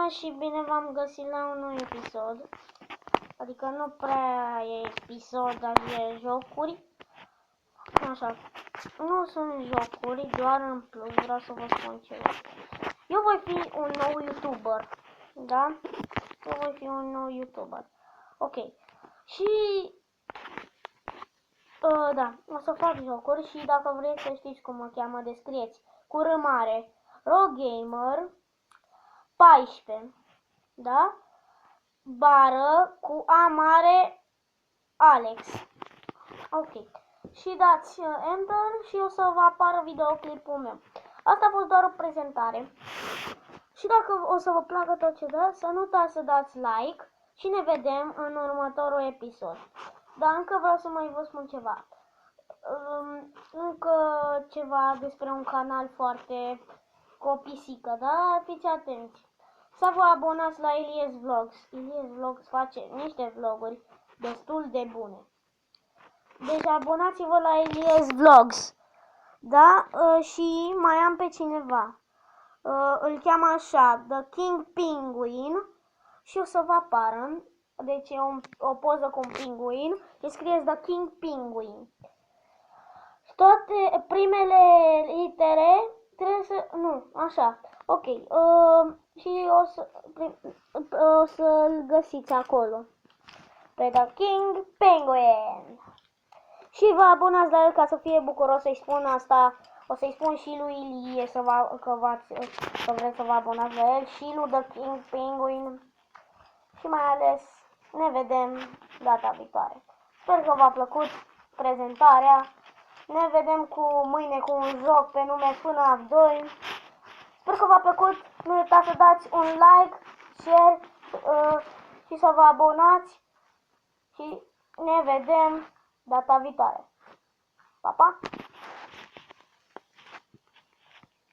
Bună și bine v-am găsit la un nou episod. Adică nu prea e episod, dar e jocuri. Așa, nu sunt jocuri, doar în plus vreau să vă spun ceva. Eu voi fi un nou YouTuber, da? Eu voi fi un nou YouTuber. Ok. Și da, o să fac jocuri și dacă vreți să știți cum mă cheamă, descrieți cu R mare RoGamer 14, da? Bară cu A mare Alex. Ok. Și dați Enter și o să vă apară videoclipul meu. Asta a fost doar o prezentare. Și dacă o să vă placă tot ce dați, să nu uitați să dați like și ne vedem în următorul episod. Dar încă vreau să mai vă spun ceva. Încă ceva despre un canal foarte cu o pisică, da? Fiți atenți. Să vă abonați la Elias Vlogs. Elias Vlogs face niște vloguri destul de bune. Deci abonați-vă la Elias Vlogs. Da? Și mai am pe cineva. Îl cheamă așa, The King Penguin. Și o să vă apară. Deci e o poză cu un pinguin. Și scrieți The King Penguin. Toate primele litere trebuie să... Nu, așa. Ok. Și o să-l găsiți acolo. Pe The King Penguin. Și vă abonați la el ca să fie bucuros să-i spun asta. O să-i spun și lui Ilie că vreți să vă abonați la el. Și lui The King Penguin. Și mai ales ne vedem data viitoare. Sper că v-a plăcut prezentarea. Ne vedem mâine cu un joc pe nume FNAF 2. Sper că v-a plăcut. Nu uitați să dați un like, share și să vă abonați. Și ne vedem data viitoare. Pa, pa!